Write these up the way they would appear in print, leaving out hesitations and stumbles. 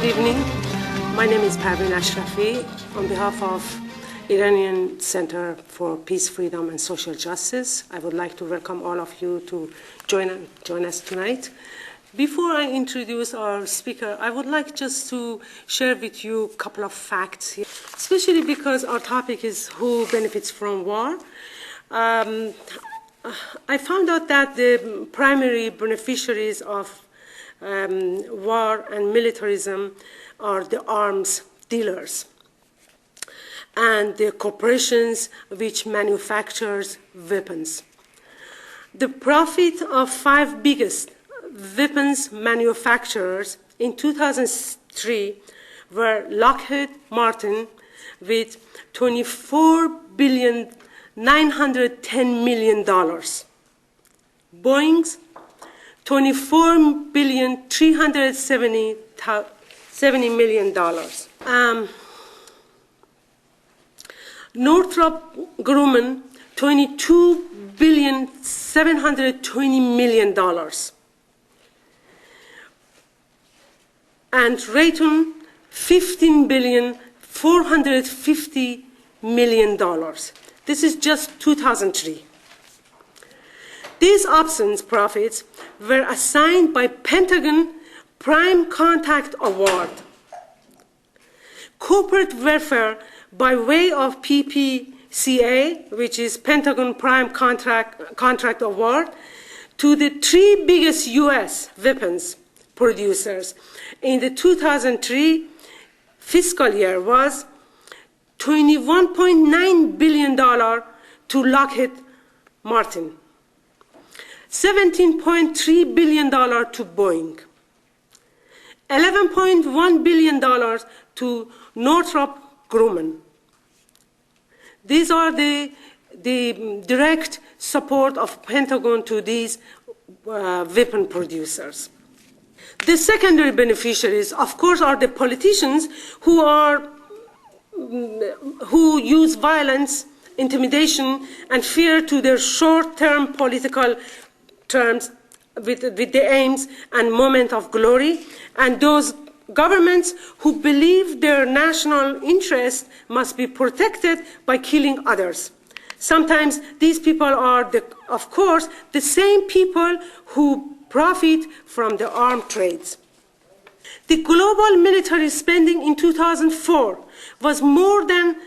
Good evening. My name is Parvin Asrafi. On behalf of Iranian Center for Peace, Freedom, and Social Justice, I would like to welcome all of you to join us tonight. Before I introduce our speaker, I would like just to share with you a couple of facts here, especially because our topic is who benefits from war. I found out that the primary beneficiaries of war and militarism are the arms dealers and the corporations which manufactures weapons. The profit of 5 biggest weapons manufacturers in 2003 were Lockheed Martin with $24.910 billion, Boeing's $24.370 billion. Northrop Grumman, $22.720 billion. And Raytheon, $15.450 billion. This is just 2003. These options profits were assigned by Pentagon Prime Contract Award. Corporate welfare by way of PPCA, which is Pentagon Prime Contract Award, to the 3 biggest U.S. weapons producers in the 2003 fiscal year was $21.9 billion to Lockheed Martin, $17.3 billion to Boeing, $11.1 billion to Northrop Grumman. These are the direct support of Pentagon to these weapon producers. The secondary beneficiaries, of course, are the politicians who use violence, intimidation, and fear to their short-term political terms with the aims and moment of glory, and those governments who believe their national interest must be protected by killing others. Sometimes these people are, of course, the same people who profit from the arms trades. The global military spending in 2004 was more than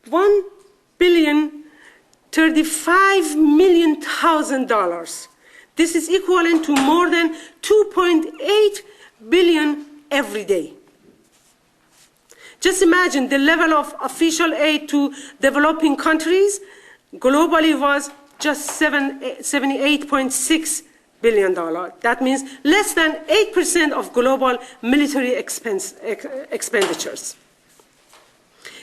$1.035 billion. This is equivalent to more than 2.8 billion every day. Just imagine the level of official aid to developing countries globally was just $78.6 billion. That means less than 8% of global military expenditures.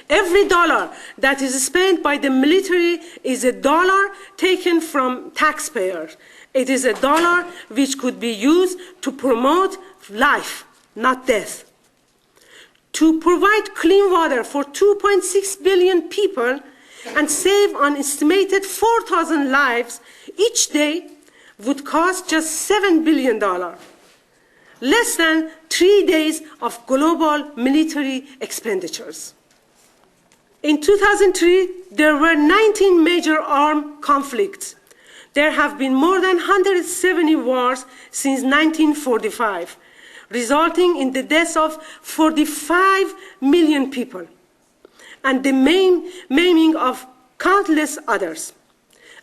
Every dollar that is spent by the military is a dollar taken from taxpayers. It is a dollar which could be used to promote life, not death. To provide clean water for 2.6 billion people and save an estimated 4,000 lives each day would cost just $7 billion, less than 3 days of global military expenditures. In 2003, there were 19 major armed conflicts. There have been more than 170 wars since 1945, resulting in the deaths of 45 million people and the maiming of countless others.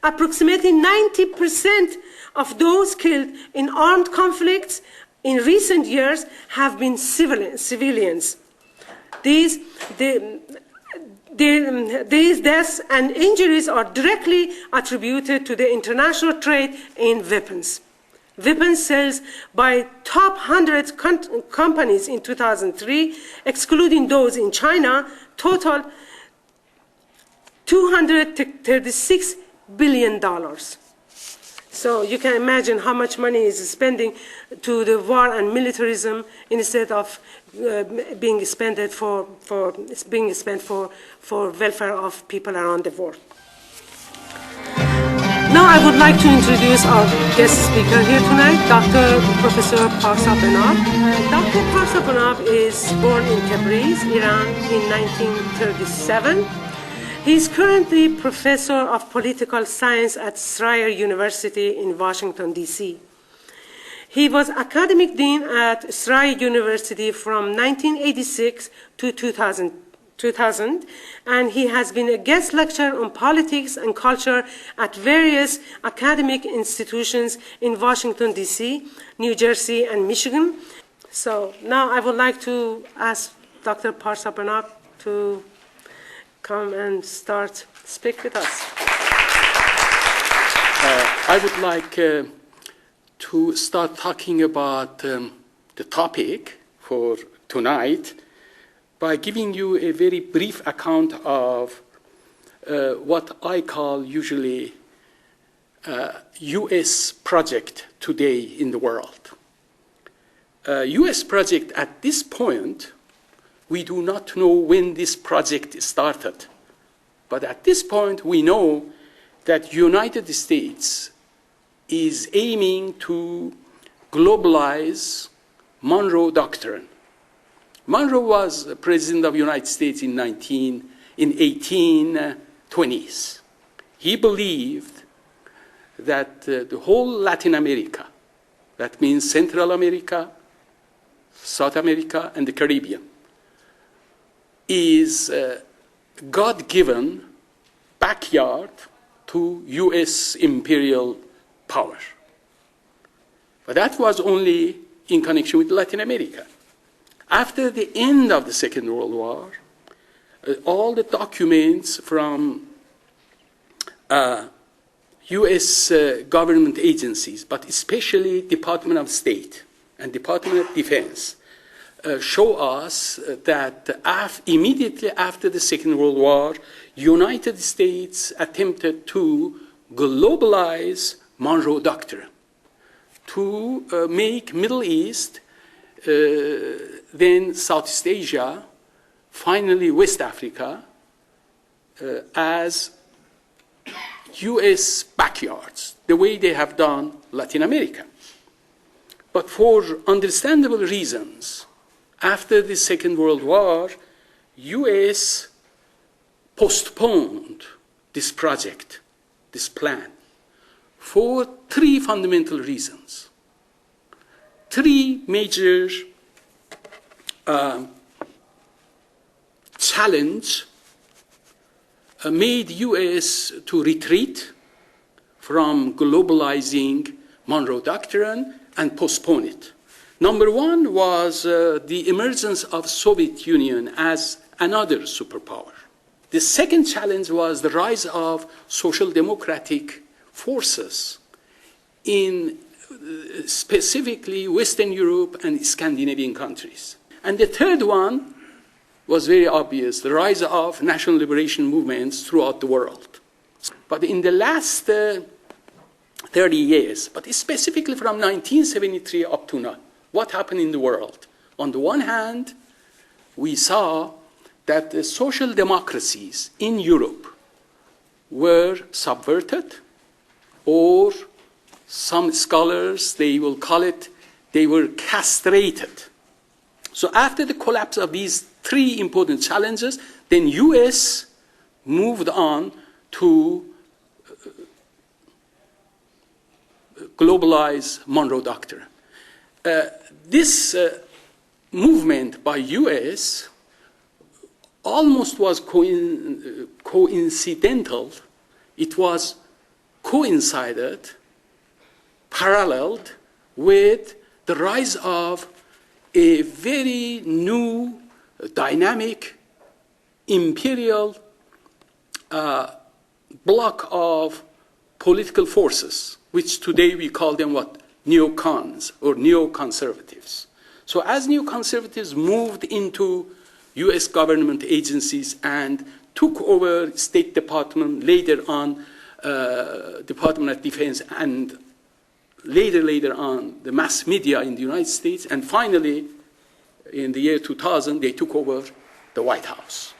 Approximately 90% of those killed in armed conflicts in recent years have been civilians. These deaths and injuries are directly attributed to the international trade in weapons. Weapons sales by top 100 companies in 2003, excluding those in China, totaled $236 billion. So you can imagine how much money is spending to the war and militarism instead of being spent for welfare of people around the world. Now I would like to introduce our guest speaker here tonight, Dr. Professor Parsa Benab. Dr. Parsa Benab is born in Tabriz, Iran in 1937. He is currently Professor of Political Science at Schreyer University in Washington, D.C. He was Academic Dean at Schreyer University from 1986 to 2000, and he has been a guest lecturer on politics and culture at various academic institutions in Washington, D.C., New Jersey, and Michigan. So now I would like to ask Dr. Parsa Benab to come and speak with us. I would like to start talking about the topic for tonight by giving you a very brief account of what I call usually U.S. project today in the world. U.S. project at this point, we do not know when this project started. But at this point, we know that United States is aiming to globalize Monroe Doctrine. Monroe was president of the United States in 1820s. He believed that the whole Latin America, that means Central America, South America, and the Caribbean, is God-given backyard to U.S. imperial power. But that was only in connection with Latin America. After the end of the Second World War, all the documents from U.S. government agencies, but especially Department of State and Department of Defense, show us that immediately after the Second World War, United States attempted to globalize Monroe Doctrine, to make Middle East, then Southeast Asia, finally West Africa, as U.S. backyards, the way they have done Latin America. But for understandable reasons, after the Second World War, U.S. postponed this project, this plan, for three fundamental reasons. Three major challenge made U.S. to retreat from globalizing Monroe Doctrine and postpone it. Number one was the emergence of Soviet Union as another superpower. The second challenge was the rise of social democratic forces in specifically Western Europe and Scandinavian countries. And the third one was very obvious, the rise of national liberation movements throughout the world. But in the last 30 years, but specifically from 1973 up to now, what happened in the world? On the one hand, we saw that the social democracies in Europe were subverted, or some scholars, they will call it, they were castrated. So after the collapse of these three important challenges, then U.S. moved on to globalize Monroe Doctrine. This movement by U.S. almost was coincidental. It was coincided, paralleled with the rise of a very new, dynamic, imperial block of political forces, which today we call them what? Neocons or neoconservatives. So as neoconservatives moved into U.S. government agencies and took over State Department, later on Department of Defense, and later on the mass media in the United States, and finally in the year 2000 they took over the White House.